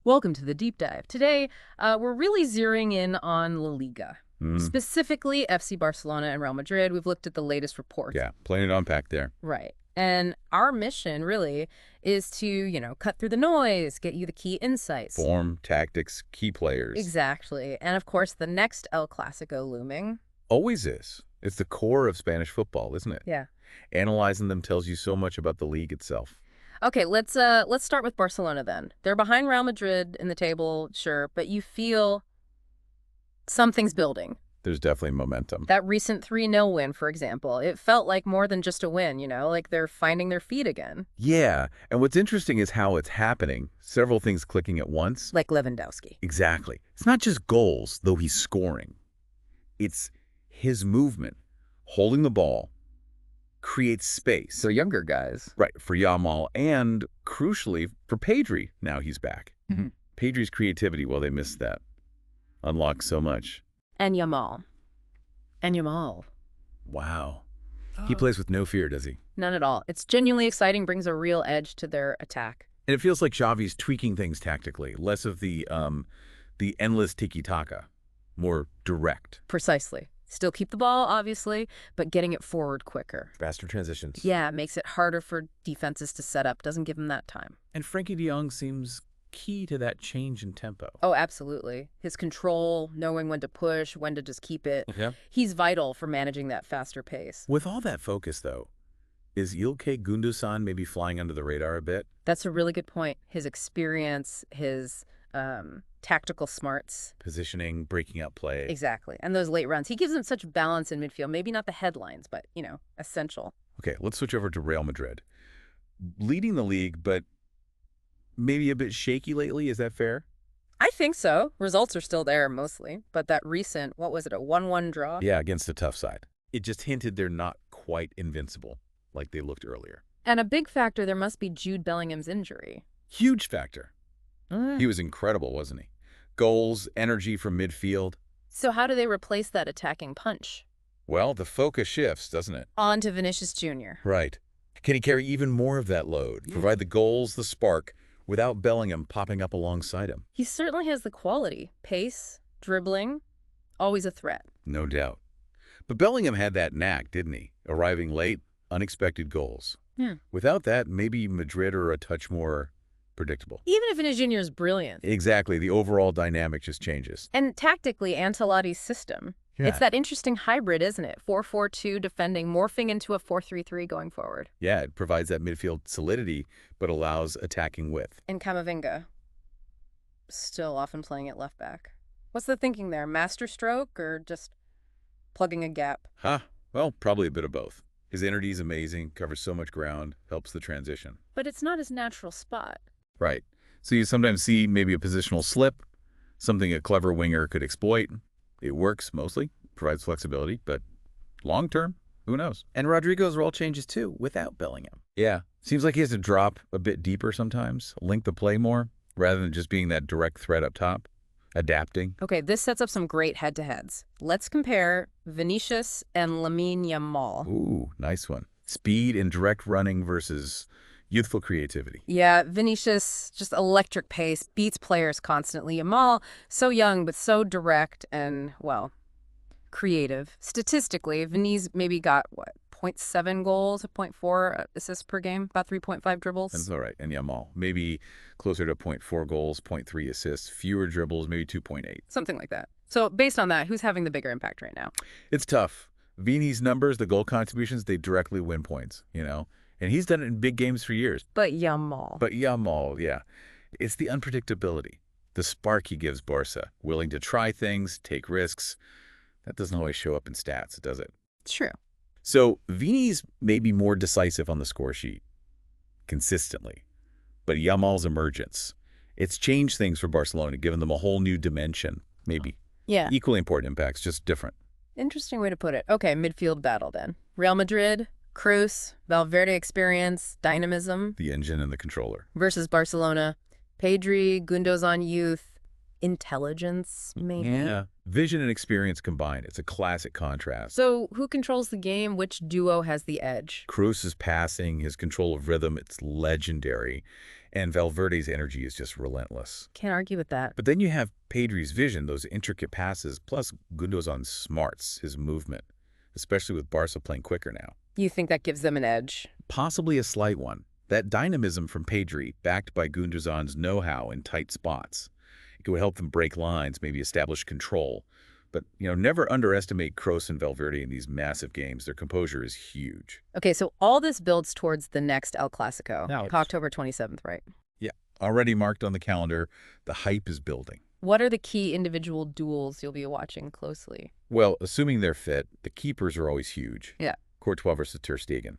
Welcome to the deep dive. Today, we're really zeroing in on La Liga, Mm, specifically FC Barcelona and Real Madrid. We've looked at the latest reports. yeah, plenty to unpack there. Right. And our mission really is to, cut through the noise, get you the key insights. Form, tactics, key players. Exactly. And of course, the next El Clásico looming. Always is. It's the core of Spanish football, isn't it? Yeah. Analyzing them tells you so much about the league itself. Okay, let's start with Barcelona then. They're behind Real Madrid in the table, sure, but you feel something's building. There's definitely momentum. That recent 3-0 win, for example, it felt like more than just a win, like they're finding their feet again. Yeah, and what's interesting is how it's happening. Several things clicking at once. Like Lewandowski. Exactly. It's not just goals, though he's scoring. It's his movement, holding the ball, creates space. So younger guys. Right, for Yamal and, crucially, for Pedri, now he's back. Mhm. Pedri's creativity, well, they missed that. Unlocks so much. And Yamal. And Yamal. Wow. He plays with no fear, does he? None at all. It's genuinely exciting, brings a real edge to their attack. And it feels like Xavi's tweaking things tactically, less of the endless tiki-taka, more direct. Precisely. Still keep the ball, obviously, but getting it forward quicker. Faster transitions. Yeah, it makes it harder for defenses to set up, doesn't give them that time. And Frankie de Jong seems key to that change in tempo. Oh, absolutely. His control, knowing when to push, when to just keep it. Yeah. He's vital for managing that faster pace. With all that focus, though, is Ilkay Gundogan maybe flying under the radar a bit? That's a really good point. His experience, his tactical smarts. Positioning, breaking up play. Exactly. And those late runs. He gives them such balance in midfield. Maybe not the headlines, but, essential. Okay, let's switch over to Real Madrid. Leading the league, but maybe a bit shaky lately, is that fair? I think so. Results are still there mostly. But that recent, what was it, a 1-1 draw? Yeah, against a tough side. It just hinted they're not quite invincible like they looked earlier. And a big factor, there must be Jude Bellingham's injury. Huge factor. He was incredible, wasn't he? Goals, energy from midfield. So how do they replace that attacking punch? Well, the focus shifts, doesn't it? On to Vinicius Jr. Right. Can he carry even more of that load, provide the goals, the spark, without Bellingham popping up alongside him? He certainly has the quality. Pace, dribbling, always a threat. No doubt. But Bellingham had that knack, didn't he? Arriving late, unexpected goals. Yeah. Without that, maybe Madrid are a touch more predictable. Even if Vinicius Jr. is brilliant. Exactly. The overall dynamic just changes. And tactically, Ancelotti's system. Yeah. It's that interesting hybrid, isn't it? 4-4-2 defending, morphing into a 4-3-3 going forward. Yeah, it provides that midfield solidity, but allows attacking width. And Camavinga, still often playing at left back. What's the thinking there? Master stroke or just plugging a gap? Well, probably a bit of both. His energy is amazing, covers so much ground, helps the transition. But it's not his natural spot. Right. So you sometimes see maybe a positional slip, something a clever winger could exploit. It works mostly, provides flexibility, but long term, who knows? And Rodrigo's role changes too, without Bellingham. Yeah. Seems like he has to drop a bit deeper sometimes, link the play more, rather than just being that direct threat up top, adapting. Okay, this sets up some great head-to-heads. Let's compare Vinicius and Lamine Yamal. Ooh, nice one. Speed and direct running versus youthful creativity. Yeah, Vinicius, just electric pace, beats players constantly. Yamal, so young, but so direct and, well, creative. Statistically, Vinicius maybe got, 0.7 goals, 0.4 assists per game, about 3.5 dribbles. That's all right. And Yamal, maybe closer to 0.4 goals, 0.3 assists, fewer dribbles, maybe 2.8. Something like that. So based on that, who's having the bigger impact right now? It's tough. Vini's numbers, the goal contributions, they directly win points, And he's done it in big games for years. But Yamal. But Yamal, yeah. It's the unpredictability, the spark he gives Barça, willing to try things, take risks. That doesn't always show up in stats, does it? True. So Vini's maybe more decisive on the score sheet, consistently. But Yamal's emergence, it's changed things for Barcelona, given them a whole new dimension, maybe. Yeah. Equally important impacts, just different. Interesting way to put it. Okay, midfield battle then. Real Madrid, Cruz, Valverde experience, dynamism. The engine and the controller. Versus Barcelona, Pedri, Gundogan youth, intelligence, maybe. Yeah. Vision and experience combined. It's a classic contrast. So who controls the game? Which duo has the edge? Cruz's passing, his control of rhythm, it's legendary. And Valverde's energy is just relentless. Can't argue with that. But then you have Pedri's vision, those intricate passes, plus Gundogan's smarts, his movement, especially with Barca playing quicker now. You think that gives them an edge? Possibly a slight one. That dynamism from Pedri, backed by Gundogan's know-how in tight spots. It would help them break lines, maybe establish control. But, never underestimate Kroos and Valverde in these massive games. Their composure is huge. Okay, so all this builds towards the next El Clásico, Now it's- October 27th, right? Yeah, already marked on the calendar. The hype is building. What are the key individual duels you'll be watching closely? Well, assuming they're fit, the keepers are always huge. Yeah. Courtois versus Ter Stegen.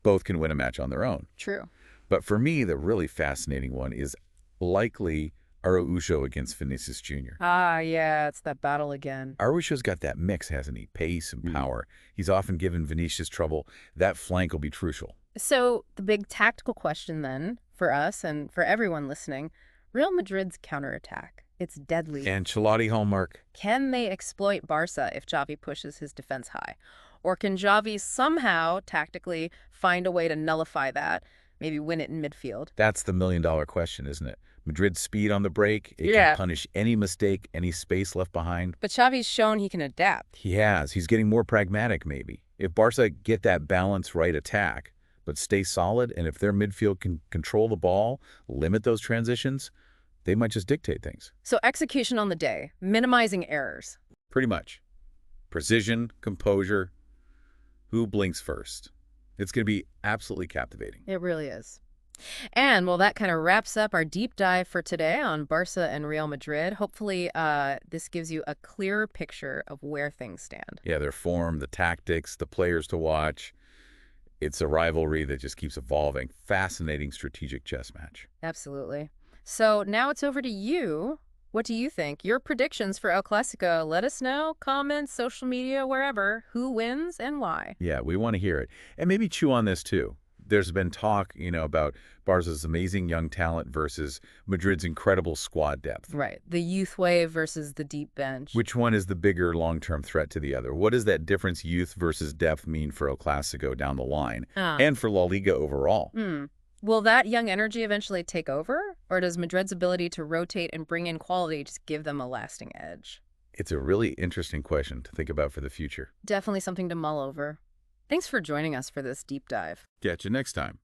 Both can win a match on their own. True. But for me, the really fascinating one is likely Araujo against Vinicius Jr. Ah, yeah, it's that battle again. Araujo's got that mix, hasn't he? Pace and power. He's often given Vinicius trouble. That flank will be crucial. So the big tactical question then, for us and for everyone listening, Real Madrid's counterattack. It's deadly. Ancelotti hallmark. Can they exploit Barca if Xavi pushes his defense high? Or can Xavi somehow tactically find a way to nullify that, maybe win it in midfield? That's the million-dollar question, isn't it? Madrid's speed on the break, it Yeah. can punish any mistake, any space left behind. But Xavi's shown he can adapt. He has. He's getting more pragmatic, maybe. If Barca get that balance right attack, but stay solid, and if their midfield can control the ball, limit those transitions, they might just dictate things. So execution on the day, minimizing errors. Pretty much. Precision, composure, who blinks first. It's going to be absolutely captivating. It really is. And, well, that kind of wraps up our deep dive for today on Barca and Real Madrid. Hopefully, this gives you a clearer picture of where things stand. Yeah, their form, the tactics, the players to watch. It's a rivalry that just keeps evolving. Fascinating strategic chess match. Absolutely. So now it's over to you. What do you think? Your predictions for El Clásico. Let us know. Comments, social media, wherever. Who wins and why? Yeah, we want to hear it. And maybe chew on this too. There's been talk, about Barca's amazing young talent versus Madrid's incredible squad depth. Right. The youth wave versus the deep bench. Which one is the bigger long-term threat to the other? What does that difference, youth versus depth, mean for El Clásico down the line? And for La Liga overall? Will that young energy eventually take over? Or does Madrid's ability to rotate and bring in quality just give them a lasting edge? It's a really interesting question to think about for the future. Definitely something to mull over. Thanks for joining us for this deep dive. Catch you next time.